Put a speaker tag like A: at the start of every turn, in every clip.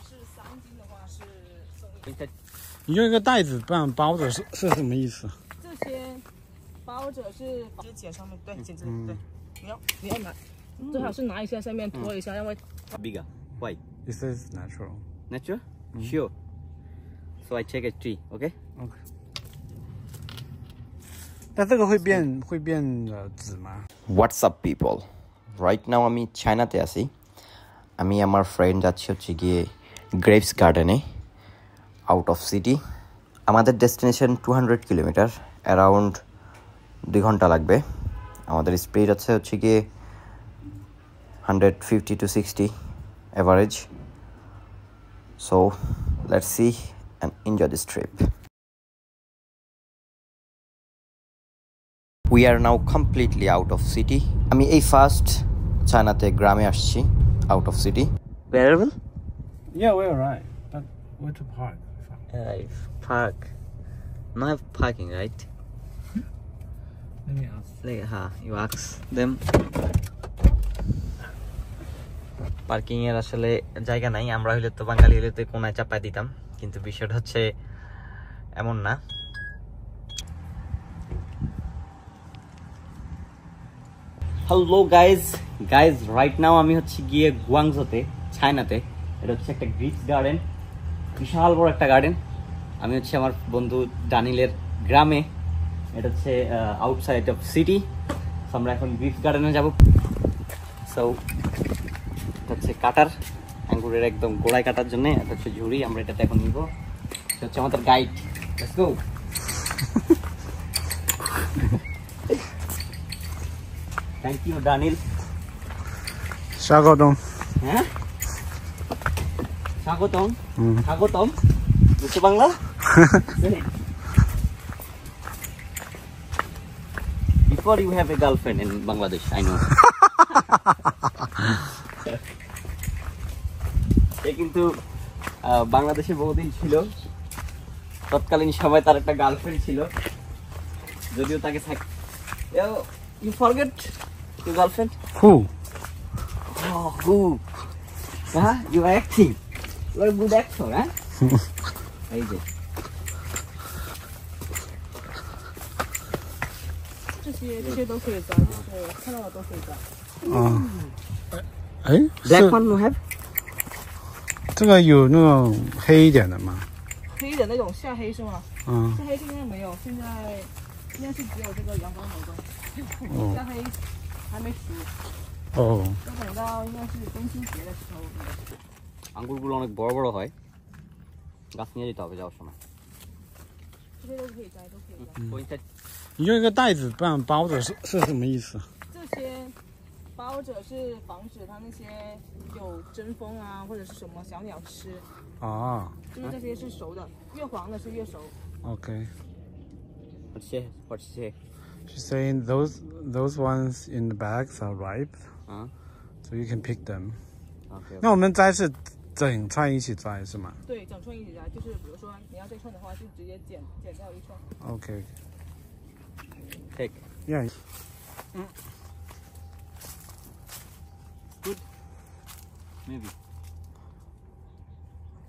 A: 是3斤的话是送1。
B: 你用一个袋子这样包着是什么意思？
A: 这些包着是直接剪上面，对，剪这里，对。你要拿，最好是拿一下下面拖一下，因为
C: bigger. Why?
B: It says natural.
C: Natural? Sure. So I check a tree. Okay.
B: OK。但这个会变紫吗
C: What's up, people? Right now আমি চায়নাতে আছি। আমি আমার friend যাচ্ছি হচ্ছে গিয়ে গ্রেপস গার্ডেনে আউট অফ সিটি। আমাদের ডেস্টিনেশন 200 কিলোমিটার, অ্যারাউন্ড 2 ঘন্টা লাগবে। আমাদের স্পিড আছে হচ্ছে গিয়ে 150 to 60 average. So let's see and enjoy this trip. We are now completely out of city. আমি এই ফার্স্ট চায়নাতে গ্রামে আসছি out of city. Wherever?
B: Yeah, we're right. But where to park?
C: Park. No have parking, right?
B: Let me ask.
C: Like, you ask them. Parking এর আসলে জায়গা নাই। আমরা হইলে তো বাঙালি হইলে তো কোনায় চাপায় দিতাম, কিন্তু বিষয়টা হচ্ছে এমন না। হ্যালো গাইজ রাইট নাও আমি হচ্ছে গিয়ে গুয়াংজোতে, চায়নাতে। এটা হচ্ছে একটা গ্রিপস গার্ডেন, বিশাল বড় একটা গার্ডেন। আমি হচ্ছে আমার বন্ধু ডানিলের গ্রামে, এটা হচ্ছে আউটসাইড অফ সিটি। আমরা এখন গ্রিপস গার্ডেনে যাব। সো এটা হচ্ছে কাটার, আঙ্গুরের একদম গোড়ায় কাটার জন্য। এটা হচ্ছে ঝুড়ি, আমরা এটাতে এখন নিব। এটা হচ্ছে আমাদের guide. Let's go. Thank you, Daniel.
B: Swagotom.
C: হ্যাঁ, স্বাগতম। স্বাগতম বুঝছো Bangla? Before you have a girlfriend in Bangladesh, I know. সে কিন্তু বাংলাদেশে বহুদিন ছিল। তৎকালীন সময় তার একটা গার্লফ্রেন্ড ছিল, যদিও তাকে You forget your girlfriend?
B: Who?
C: Oh, who? You are acting. You are a good actor, huh? এই যে
A: 这些都可以抓，就是看到的都可以抓。
B: 哎，
C: Black one you have?
B: 这个有那种黑一点的吗？
A: 黑的那种夏黑是吗？
B: 嗯。
A: 夏黑现在没有，现在应该是只有这个阳光玫瑰。夏黑还没熟。
B: 哦。
A: 要等到应该是中秋节的时候。
C: আঙ্গুরগুলো অনেক বড় বড় হয়, গাছ নিয়ে যেতে হবে যাওয়ার সময়।
A: 这些都可以摘，都可以摘。
B: 你用一个袋子这样包着是什么意思？
A: 这些包着是防止它那些有针蜂啊或者是什么小鸟吃。
B: 啊。
A: 就是这些是熟的，越黄的是越熟。
B: Okay.
C: What's she?
B: She's saying those ones in the bags are ripe, so you can pick them.
C: Okay.
B: 那我们摘是整串一起摘是吗？
A: 对，整串一起摘，就是比如说你要这串的话，就直接剪掉一串。
B: Okay.
C: Take.
B: Yeah.
C: Good. Maybe.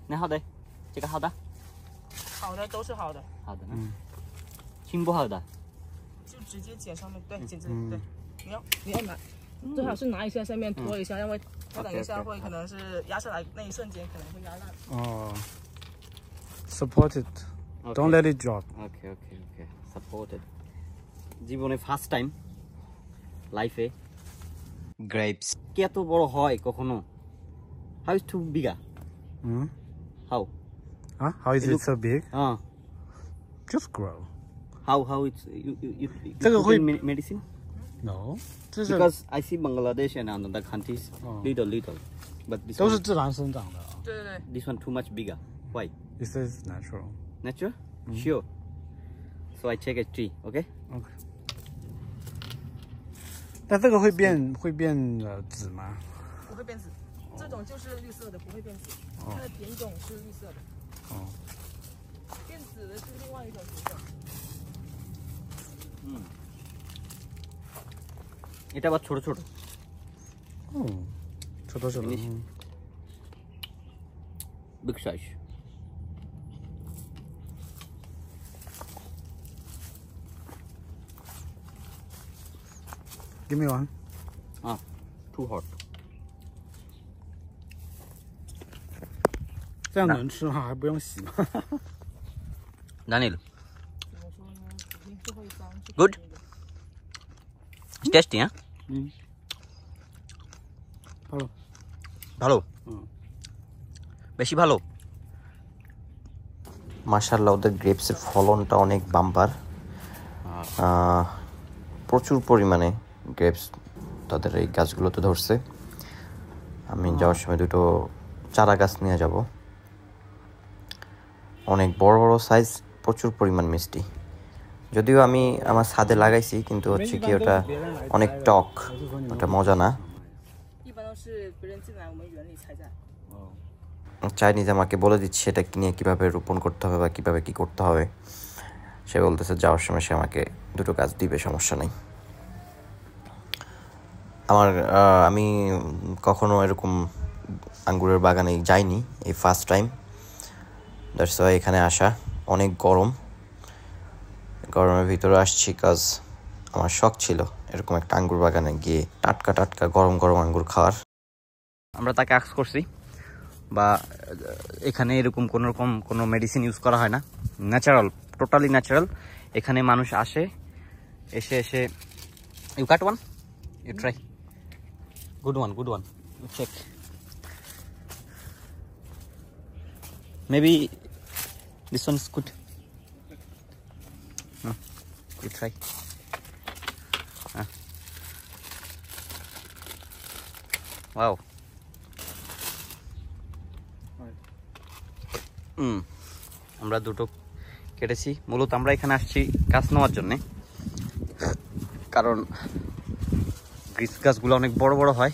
C: 那好的，这个好的。
A: 好的都是好的。
C: 好的呢。轻不好的。
A: 就直接剪上面，对，剪这里，对。你要拿，最好是拿一下下面拖一下，因为它等一下会可能是压下来那一瞬间可能会压烂。
B: 哦。Support it. Don't let it drop.
C: Okay. Supported. জীবনে ফার্স্ট টাইম লাইফে grapes কি এত বড় হয় কখনো? How is too big? How?
B: How is it so big? Just grow.
C: How it's you
B: 这个会
C: medicine?
B: No.
C: Because I see Bangladesh and other countries little, but this
B: 都是自然生长的。
A: 对。
C: This one too much bigger. Why?
B: It says natural.
C: Natural? Sure. So I check a tree. Okay.
B: Okay. 但这个会变紫吗？
A: 不会变紫，这种就是绿色的，不会变紫。它的品种是绿色的。变紫的是另外一种颜色。
C: এটা আবার ছোট ছোট।
B: ছোট ছোট।
C: Big size.
B: Give me one.
C: Ah, too hot.
B: 这样能吃吗？还不用洗吗？
C: Daniel,
A: 怎么说呢？肯定最后一张是
C: Good
A: 肯定的
C: it's tasty, huh?
B: ভালো।
C: ভালো বেশি ভালো মাশাআল্লাহ ওদের গ্রেপসের ফলনটা অনেক বাম্পার প্রচুর পরিমাণে গ্রেপস তাদের এই গাছগুলোতে ধরছে আমি যাওয়ার সময় দুটো চারা গাছ নিয়ে যাব অনেক বড় বড় সাইজ প্রচুর পরিমাণ মিষ্টি যদিও আমি আমার ছাদে লাগাইছি কিন্তু হচ্ছে কি ওটা অনেক টক ওটা মজা না
A: 一般都是别人进来我们园里采摘
C: চাইনিজ আমাকে বলে দিচ্ছে এটা কিনে কীভাবে রোপণ করতে হবে বা কীভাবে কী করতে হবে সে বলতেছে যাওয়ার সময় সে আমাকে দুটো গাছ দিবে সমস্যা নেই আমি কখনো এরকম আঙ্গুরের বাগানে যাইনি এই ফার্স্ট টাইম দ্যাটস ওয়াই এখানে আসা অনেক গরমের ভিতরে আসছি কাজ আমার শখ ছিল এরকম একটা আঙ্গুর বাগানে গিয়ে টাটকা টাটকা গরম গরম আঙ্গুর খাওয়ার আমরা তাকে আস্ক করছি বা এখানে এরকম কোনো মেডিসিন ইউজ করা হয় না ন্যাচারাল টোটালি ন্যাচারাল এখানে মানুষ আসে এসে you cut one you try good one check maybe this one is good you try wow আমরা দুটো কেটেছি মূলত আমরা এখানে আসছি গাছ নেওয়ার জন্যে কারণ গ্রিস গাছগুলো অনেক বড় বড় হয়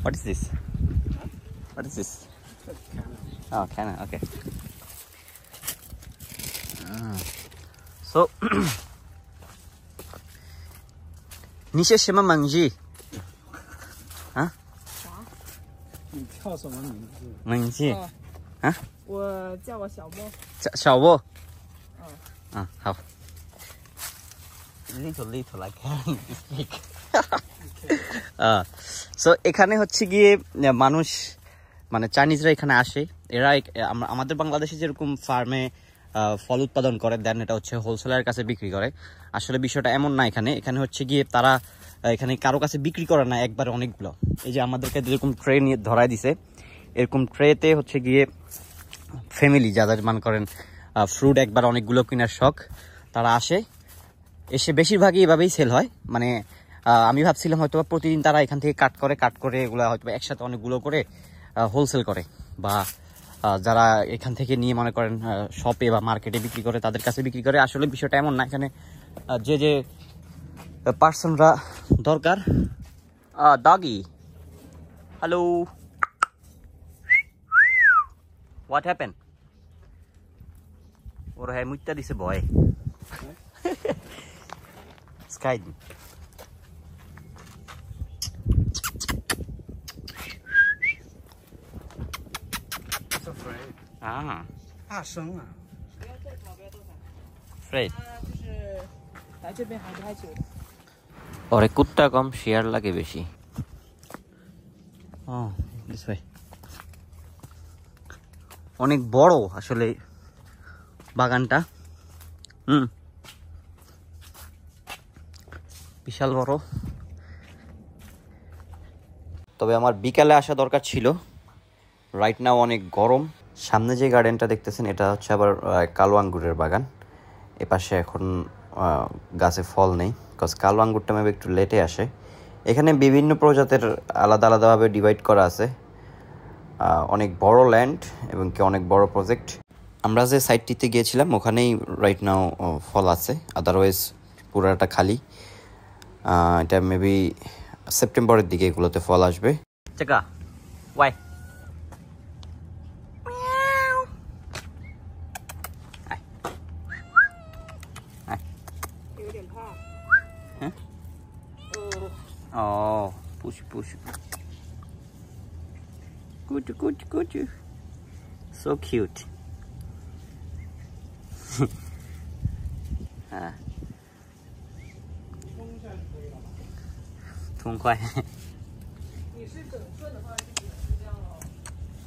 C: what is this can okay so 你是什么名字啊
B: 你叫什么名字？
C: 名字啊
A: 我叫我小莫
C: 小沃好 little I can't speak so এখানে হচ্ছে গিয়ে মানুষ মানে চাইনিজরা এখানে আসে এরা আমাদের বাংলাদেশে যেরকম ফার্মে ফল উৎপাদন করে দেন এটা হচ্ছে হোলসেলারের কাছে বিক্রি করে আসলে বিষয়টা এমন না এখানে হচ্ছে গিয়ে তারা এখানে কারো কাছে বিক্রি করে না একবার অনেকগুলো এই যে আমাদেরকে যেরকম ট্রে নিয়ে ধরায় দিছে এরকম ট্রেতে হচ্ছে গিয়ে ফ্যামিলি যাদের মনে করেন ফ্রুট একবার অনেকগুলো কেনার শখ তারা এসে বেশিরভাগই এভাবেই সেল হয় মানে আমি ভাবছিলাম হয়তো প্রতিদিন তারা এখান থেকে কাট করে এগুলো হয়তো একসাথে অনেকগুলো করে হোলসেল করে বা যারা এখান থেকে নিয়ে মনে করেন শপে বা মার্কেটে বিক্রি করে তাদের কাছে বিক্রি করে আসলে বিষয়টা এমন না এখানে যে পার্সনরা দরকার ডগি হ্যালো হোয়াট হ্যাপেন ওর হ্যাঁ মুইতা দিছে ভয় স্কাই
B: 大声啊！
C: Afraid
A: 就是来这边还不太久的
C: ওরে কুত্তা কম শেয়ার লাগে বেশি দিস ভাই অনেক বড় আসলে বাগানটা বিশাল বড় তবে আমার বিকালে আসা দরকার ছিল রাইট নাও অনেক গরম সামনে যে গার্ডেনটা দেখতেছেন এটা হচ্ছে আবার কালো আঙ্গুরের বাগান এপাশে এখন গাছে ফল নেই বিকজ কালো আঙ্গুরটা মেবি একটু লেটে আসে এখানে বিভিন্ন প্রজাতির আলাদা আলাদাভাবে ডিভাইড করা আছে অনেক বড় ল্যান্ড এবং কি অনেক বড় প্রজেক্ট আমরা যে সাইটটিতে গিয়েছিলাম ওখানেই রাইট নাও ফল আছে আদারওয়াইজ পুরাটা খালি এটা মেবি সেপ্টেম্বরের দিকে এগুলোতে ফল আসবে চেকা Y push kuchu. So cute.痛快。
A: 你是整顺的话就也是这样咯。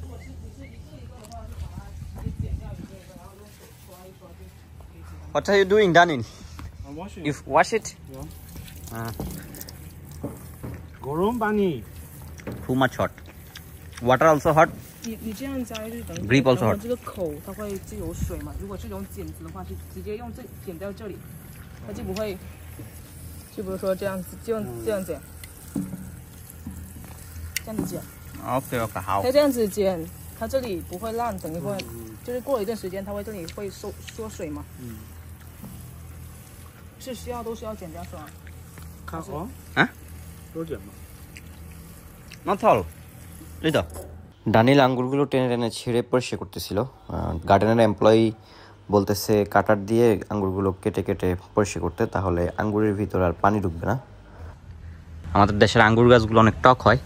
A: 如果是你是一个一个的话，就把它直接剪掉一个一个，然后用手刷一刷就可以剪掉。
C: What are you doing, Daniel?
B: I'm washing.
C: You wash it?
B: Yeah. Gorom pani.
C: Too much hot. Water also hot.
A: 你这样加就等于
C: Grip also hot.
A: 这个口它会就有水嘛。如果这种剪子的话，就直接用这剪掉这里，它就不会，就比如说这样子，就这样剪，这样子剪。
C: Okay, 好。
A: 它这样子剪，它这里不会烂，等一会就是过了一段时间，它会这里会缩水嘛。是都需要剪掉是吧？
B: 看哦。
C: 啊？
B: 多剪吗？
C: Not all. Lida. ডানিল আঙ্গুরগুলো টেনে টেনে ছিঁড়ে পরিষ্কার করতেছিল। গার্ডেনের employee বলতেছে কাটার দিয়ে আঙ্গুরগুলো কেটে কেটে পরিষ্কার করতে, তাহলে আঙ্গুরের ভিতর আর পানি ঢুকবে না। আমাদের দেশের আঙ্গুর গাছগুলো অনেক টক হয়,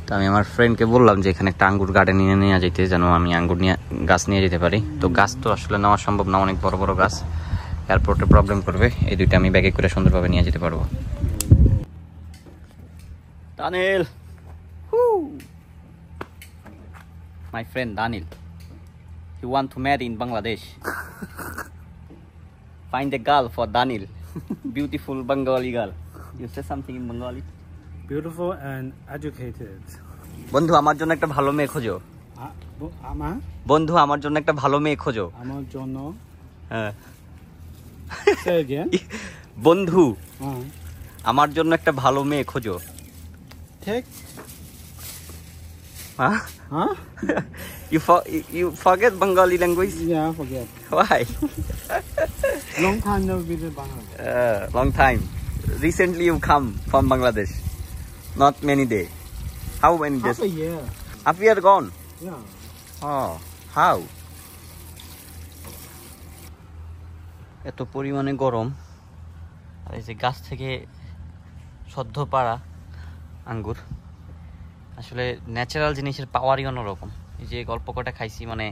C: তো আমি আমার ফ্রেন্ডকে বললাম যে এখানে একটা আঙ্গুর গার্ডেন নিয়ে যেতে, যেন আমি আঙ্গুর গাছ নিয়ে যেতে পারি। তো গাছ তো আসলে নেওয়া সম্ভব না, অনেক বড় বড় গাছ, এয়ারপোর্টে প্রবলেম করবে। এই দুইটা আমি ব্যাগে করে সুন্দরভাবে নিয়ে যেতে পারবো। Daniel! Woo! My friend Daniel. He want to marry in Bangladesh. Find a girl for Daniel. Beautiful Bengali girl. You say something in Bengali?
B: Beautiful and educated.
C: বন্ধু আমার জন্য একটা ভালো মেয়ে খোঁজো। বন্ধু আমার জন্য একটা ভালো মেয়ে খোঁজো।
B: আমার জন্য?
C: হ্যাঁ।
B: Say again.
C: বন্ধু আমার জন্য একটা ভালো মেয়ে খোঁজো।
B: Take.
C: Huh?
B: Huh?
C: You forget Bengali language?
B: Yeah, I forget.
C: Why?
B: Long time never visit Bangladesh.
C: Long time. Recently you come from Bangladesh. Not many days. How many days?
B: Half a year.
C: Half a year gone?
B: Yeah.
C: Oh, how? এত পরিমাণে গরম, আর এই যে গাছ থেকে সদ্য পাড়া আঙ্গুর, আসলে ন্যাচারাল জিনিসের পাওয়ারই অন্যরকম। এই যে গল্প কটা খাইছি, মানে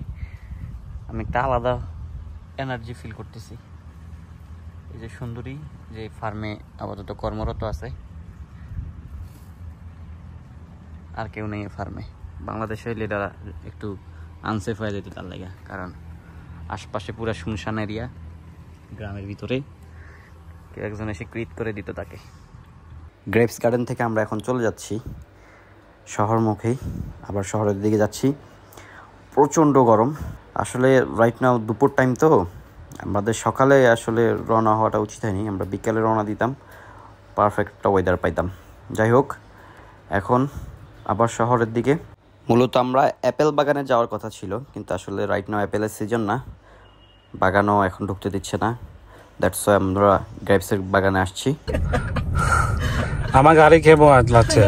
C: আমি একটা আলাদা এনার্জি ফিল করতেছি। এই যে সুন্দরী যে ফার্মে আপাতত কর্মরত আছে, আর কেউ নেই ফার্মে। বাংলাদেশে হইলে এটা একটু আনসেফ হয়ে যেত তার লাগে, কারণ আশপাশে পুরো শুনশান এরিয়া, গ্রামের ভিতরে কেউ একজন এসে ক্রিট করে দিত তাকে। গ্রেপস গার্ডেন থেকে আমরা এখন চলে যাচ্ছি শহরমুখী, আবার শহরের দিকে যাচ্ছি। প্রচণ্ড গরম আসলে রাইট নাও, দুপুর টাইম তো, আমাদের সকালে আসলে রওনা হওয়াটা উচিত হয়নি, আমরা বিকালে রওনা দিতাম, পারফেক্ট একটা ওয়েদার পাইতাম। যাই হোক, এখন আবার শহরের দিকে। মূলত আমরা অ্যাপেল বাগানে যাওয়ার কথা ছিল, কিন্তু আসলে রাইট নাও অ্যাপেলের সিজন না, বাগানও এখন ঢুকতে দিচ্ছে না। দ্যাটস ওয়াই আমরা গ্রেপসের বাগানে আসছি।
B: আমার গাড়ি কেমন লাগছে?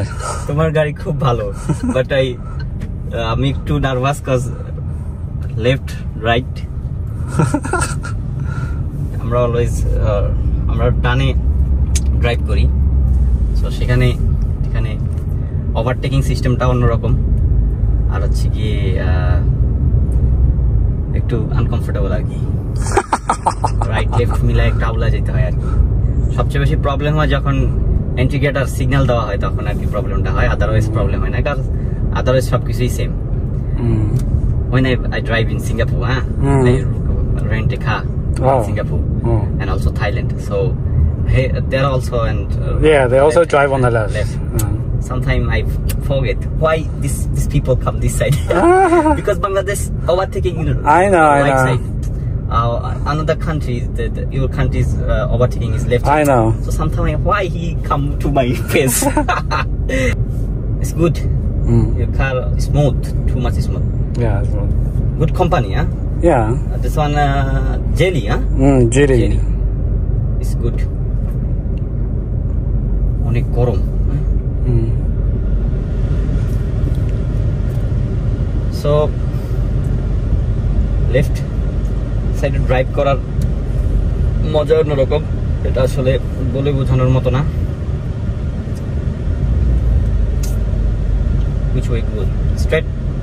C: তোমার গাড়ি খুব ভালো, বাট আমি একটু নার্ভাস কজ লেফট রাইট আমরা অলওয়েজ আমরা ডানে ড্রাইভ করি, সো সেখানে ওভারটেকিং সিস্টেমটা অন্যরকম, আর হচ্ছে গিয়ে একটু আনকমফোর্টেবল আর কি। রাইট লেফট মিলে একটা আউলা যেতে হয় আর কি। সবচেয়ে বেশি প্রবলেম হয় যখন ইন্ডিকেটর সিগন্যাল দেওয়া হয়, তখন আর কি প্রবলেমটা হয়, আদারওয়াইজ প্রবলেম হয় না, কারণ আদারওয়াইজ সবকিছুই same. When I drive in Singapore, I rent a car in Singapore and also Thailand. So there also
B: they also drive on the left.
C: Sometimes I forget why these people come this side because Bangladesh overtaking right side. Another country, your country's overtaking is left.
B: I know.
C: So sometimes why he come to my face? It's good. Your car is smooth, too much smooth.
B: Yeah, it's smooth.
C: Good company, huh?
B: Yeah.
C: This one jelly, huh?
B: Jelly.
C: It's good. অনেক গরম। So left সাইডে drive করার মজা অন্যরকম, এটা আসলে বলে বোঝানোর মতো না। Which way good? straight